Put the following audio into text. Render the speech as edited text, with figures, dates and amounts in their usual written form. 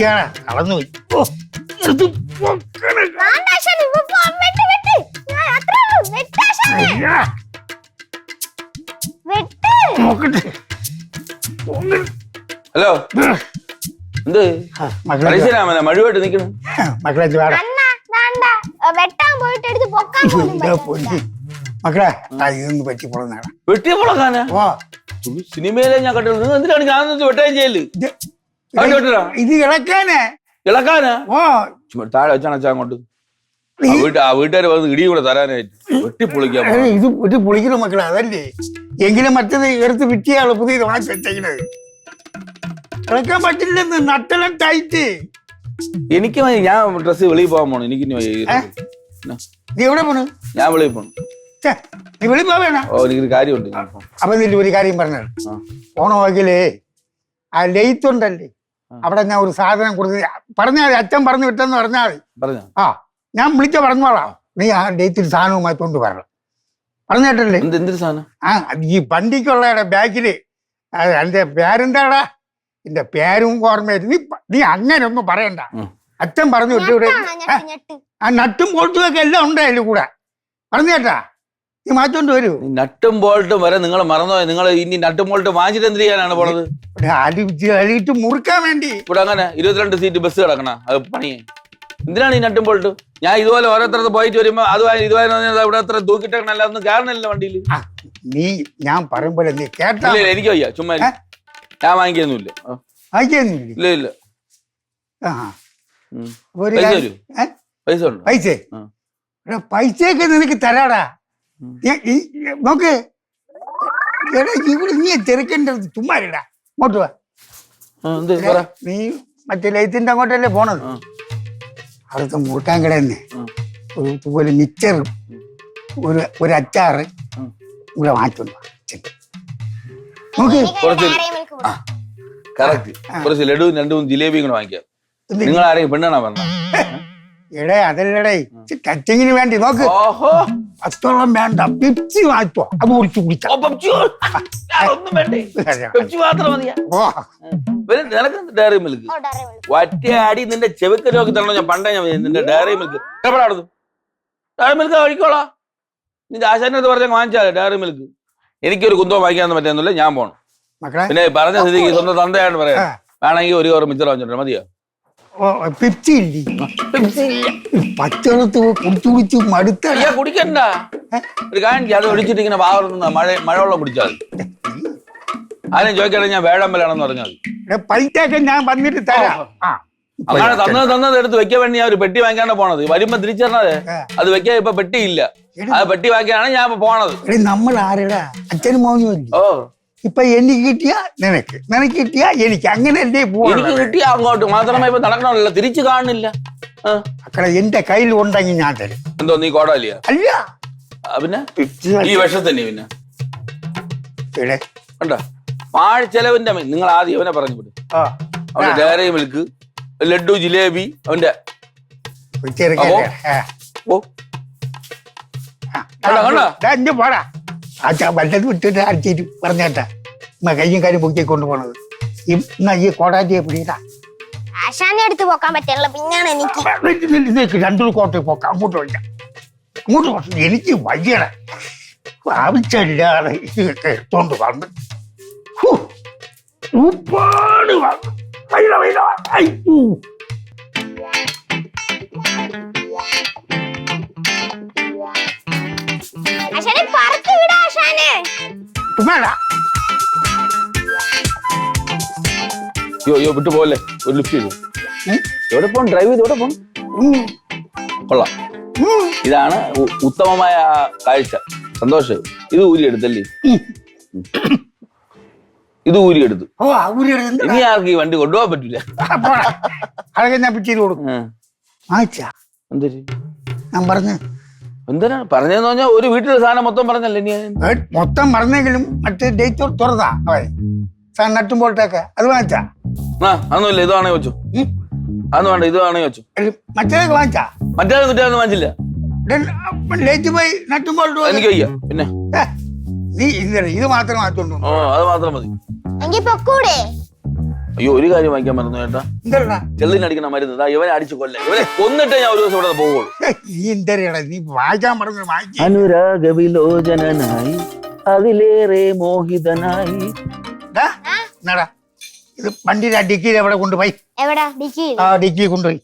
പൊക്കിയാണ് കളന്നുപോയി. ഓ, എടുത്ത് പൊക്കണം. അയ്യാ, നോക്കട്ടെ. ഹലോ എന്ത് മക്കളെ മഴയായിട്ട് നിക്കണം മക്കളെ വേട വെട്ടാൻ പോയിട്ട് എടുത്ത് പൊക്കാൻ പോലും പറ്റുന്നില്ല. മക്കളെ ഇതൊന്നും പറ്റി പോളന്നാണ്. വെട്ടിയ പൊളക്കാനാ ഓ സിനിമയിലെ ഞാൻ കണ്ടു. നിങ്ങൾ എന്തിനാണ് ഞാൻ വെട്ടാൻ ചെയ്യല്? ഇത് ഇളക്കാനേ ഇളക്കാനാ? ഓ താഴെ വെച്ചാണ് അച്ഛാ അങ്ങോട്ട് ആ വീട്ടുകാർ വന്ന് ഇടി കൂടെ തരാനായിട്ട് വെട്ടി പൊളിക്കാൻ. ഇത് വെട്ടി പൊളിക്കണം മക്കളെ, അതല്ലേ. എങ്കിലും മറ്റത് എടുത്ത് വിറ്റിയാള് പുതിയത് വാങ്ങി വെച്ചേക്കുന്നത്. ഇളക്കാൻ പറ്റില്ലെന്ന്, നട്ടെല്ലാം ടൈറ്റ്. എനിക്ക് ഞാൻ ഡ്രസ് വെളിയിൽ പോകാൻ പോണു. എനിക്ക് നീ എവിടെ പോണു? ഞാൻ വെളിയിൽ പോണു. നീ വെളിയിൽ പോവേണ? ഓ എനിക്കൊരു കാര്യമുണ്ട്. അപ്പൊ നീ ഒരു കാര്യം പറഞ്ഞത്, ഓണമാക്കിലേ ആ ലെയ്ത്തുണ്ടല്ലേ, അവിടെ ഞാൻ ഒരു സാധനം കൊടുത്ത് പറഞ്ഞാൽ മതി. അച്ഛൻ പറഞ്ഞു വിട്ടെന്ന് പറഞ്ഞാൽ മതി. ആ ഞാൻ വിളിച്ച പറഞ്ഞോളാം. നീ ആ ലെയ്ത്തിൽ സാധനവുമായി കൊണ്ട് വരണം. പറഞ്ഞിട്ടല്ലേ? എന്തൊരു സാധനം? ആ ഈ വണ്ടിക്കുള്ള ബാക്കില് എന്റെ പേരെന്താടാ? എന്റെ പേരും ഓർമ്മയായിട്ട് നീ അങ്ങനെ ഒന്നും പറയണ്ട. അച്ഛൻ പറഞ്ഞു വിട്ടൂടെ? ആ നട്ടും ബോൾട്ടും ഒക്കെ എല്ലാം ഉണ്ട് അതിൽ കൂടെ. പറഞ്ഞു കേട്ടാ, നീ മാറ്റോണ്ട് വരൂ. നട്ടും ബോൾട്ടും വരെ നിങ്ങൾ മറന്നുപോയി. നിങ്ങൾ ഇനി നട്ടും ബോൾട്ടും വാങ്ങിച്ചിട്ട് എന്ത് ചെയ്യാനാണ് പോണത്? അലിയിട്ട് മുറുക്കാൻ വേണ്ടി. ഇവിടെ അങ്ങനെ 22 സീറ്റ് ബസ് കിടക്കണ അത് പണിയെ. എന്തിനാണ് ഈ നട്ടും ബോൾട്ടും? ഞാൻ ഇതുപോലെ ഓരോരുത്തരത്ത് പോയിട്ട് വരുമ്പോ ഇതുപോലെ ഇവിടെ അത്ര തൂക്കിട്ടേക്കണല്ല, ഒന്നും കാരണമല്ലോ വണ്ടിയിൽ. നീ ഞാൻ പറയുമ്പോലെ നീ കേട്ടാ. എനിക്ക് വയ്യ, ചുമ്മാ ഞാൻ വാങ്ങിക്കൊന്നുമില്ല. ഇല്ല ഇല്ല. പൈസ ഉണ്ടോ? പൈസയൊക്കെ നിനക്ക് തരാടാ. നോക്ക് ഇവിടെ നീ ചെറുക്കേണ്ടത് ചുമ്മാരിടാ. ഇങ്ങോട്ട് വാ. നീ മറ്റേ ലൈറ്റിന്റെ അങ്ങോട്ടല്ലേ പോണത്? അവിടുത്തെ മുറുക്കാൻ കിടന്നെ ഒരു മിച്ചറും ഒരു അച്ചാറ് ഇവിടെ വാങ്ങിച്ചോണ്ട് നോക്ക്. കുറച്ച് ലഡുവും 2 ജിലേബിയും കൂടെ വാങ്ങിക്കാം. നിങ്ങൾ ആരെയും പെണ്ണാണോ പറഞ്ഞ? എടേ അതല്ലടേ, ടച്ചിങ്ങിന് വേണ്ടി നോക്ക്. അത്തോളം വേണ്ട, പെപ്സി വാങ്ങിച്ചോ. അത് കുടിച്ചു കുടിച്ചോ. ഡയറി മിൽക്ക് വറ്റയാടി നിന്റെ ചെവിക്ക് നോക്കി തരണോ? ഞാൻ പണ്ടേ ഞാൻ നിന്റെ ഡയറി മിൽക്ക് എപ്പോഴാടുന്നു? ഡയറി മിൽക്ക് കഴിക്കോളാ. നിന്റെ ആശാനത്ത് പറഞ്ഞാൽ വാങ്ങിച്ചാലേ ഡയറി മിൽക്ക്. എനിക്കൊരു കുന്തം വാങ്ങിക്കാന്ന് പറ്റുന്നില്ല, ഞാൻ പോണം. പിന്നെ പറഞ്ഞ സ്ഥിതിക്ക് സ്വന്തം തന്തയാണ് പറയാം. വേണമെങ്കിൽ ഒരു കവർ മിച്ചർ വാങ്ങിച്ചോട്ടെ, മതിയോ? പെപ്സി ഇല്ലേ? പച്ചവെള്ളത്ത് കുടിച്ചു കുടിച്ച് മടുത്ത കുടിക്കണ്ട. ഒരു കാര്യം അത് ഒഴിച്ചിട്ട് ഇങ്ങനെ വാറുന്ന മഴവെള്ളം കുടിച്ചാൽ മതി. ആരും ചോദിക്കണേ ഞാൻ വേഴമ്പലാണെന്ന് പറഞ്ഞാൽ പൈസയൊക്കെ ഞാൻ വന്നിട്ട് തരാം. അങ്ങനെ തന്നത് എടുത്ത് വെക്കാൻ വേണ്ടി ഞാൻ ഒരു പെട്ടി വാങ്ങിക്കാണ്ട് പോണത്. വരുമ്പോ തിരിച്ചറിഞ്ഞത് അത് വെക്കാൻ ഇപ്പൊ പെട്ടിയില്ല. അത് പെട്ടി വാങ്ങിക്കാനാണ് ഞാൻ ഇപ്പൊ പോണത്. നമ്മൾ ആരെടാ? അച്ഛനും മോനും. ഓ ഇപ്പൊ എനിക്ക് കിട്ടിയ നിനക്ക്, നിനക്ക് കിട്ടിയ എനിക്ക്, അങ്ങനെയല്ലേ എനിക്ക് കിട്ടിയ അങ്ങോട്ട് മാത്രമേ ഇപ്പൊ നടക്കണമല്ലോ, തിരിച്ചു കാണുന്നില്ല. അക്കളെ എന്റെ കയ്യിൽ ഉണ്ടെങ്കിൽ ഞാൻ തരും. എന്തോ നീ കോടാലിയ? അല്ല പിന്നെ ഈ വിഷത്തന്നെ പിന്നെ കണ്ട പാഴ ചെലവിന്റെ നിങ്ങൾ ആദ്യം അവനെ പറഞ്ഞു വിടും. അവന്റെ ഡയറി മിൽക്ക്, ലഡു, ജിലേബി അവന്റെ പോടാ. ആ വല്ലത് വിട്ടിട്ട് അടിച്ചിട്ട് പറഞ്ഞേട്ടാ കയ്യും കാര്യം പൊക്കി കൊണ്ടുപോണത്. എന്നാ ഈ കോടാറ്റിയെ പിടിയിട്ടാ എടുത്ത് പോക്കാൻ പറ്റില്ല. പിന്നാണ് എനിക്ക് 2 കോട്ടയിൽ പോക്കാം. അങ്ങോട്ട് വയ്ക്കാം, അങ്ങോട്ട് പോക്കാം. എനിക്ക് വയ്യട ആവശ്യമില്ലാതെ ഇത് എടുത്തോണ്ട് വന്ന് ഉപ്പാട് വിട്ടു പോലെ ഒരു ലിഫ്റ്റ് ചെയ്തു. എവിടെ പോണം? ഡ്രൈവ് ചെയ്ത് എവിടെ പോണം? കൊള്ളാം. ഇതാണ് ഉത്തമമായ കാഴ്ച. സന്തോഷം. ഇത് ഊരിയെടുത്തല്ലേ? ഇത് ഊരിയെടുത്തു. ഇനി ആർക്ക് ഈ വണ്ടി കൊണ്ടുപോകാൻ പറ്റില്ല. അതൊക്കെ ഞാൻ ചെയ്ത് കൊടുക്കും. ഞാൻ പറഞ്ഞു എന്തിനാ പറഞ്ഞെന്ന് പറഞ്ഞാൽ ഒരു വീട്ടിലെ സാധനം മൊത്തം പറഞ്ഞല്ലേ? ഇനി മൊത്തം പറഞ്ഞെങ്കിലും മറ്റേ ഡേറ്റ് തുറന്നാ അവൻ സാധനം നട്ടും പോട്ടൊക്കെ അത് വാങ്ങിച്ചാ? അതൊന്നുമില്ല. ഇതാണേ വെച്ചു. അതൊന്നും വേണ്ട, ഇതാണേ വെച്ചു. മറ്റേതൊക്കെ വാങ്ങിച്ചാ? മറ്റേത് കിട്ടിയാന്ന് വാങ്ങിച്ചില്ല. ലേറ്റ് പോയി നട്ടും പോട്ടും എനിക്ക് വയ്യ. പിന്നെ നീ ഇത് മാത്രം വാങ്ങിച്ചോണ്ടു. അത് മാത്രം മതി. അയ്യോ ഒരു കാര്യം വാങ്ങിക്കാൻ മറന്നു ചേട്ടാ. എന്താ ചെള്ളിനടിക്കണ മരുന്ന് ദാ ഇവനെ അടിച്ചു കൊല്ല. ഇവനെ കൊന്നിട്ടേ ഞാൻ ഒരു ദിവസം ഇവിടെ പോകുള്ളൂ. നീ എന്തറിയടാ നീ വായിക്കാൻ പറഞ്ഞു വായിച്ചു അനുരാഗ വിലോചനായി അതിലേറെ മോഹിതനായി. എന്നാടാ ഇത് വണ്ടിയുടെ ഡിക്കിയിൽ എവിടെ കൊണ്ടുപോയി? എവിടാ ഡിക്കി? ആ ഡിക്കി കൊണ്ടുപോയി.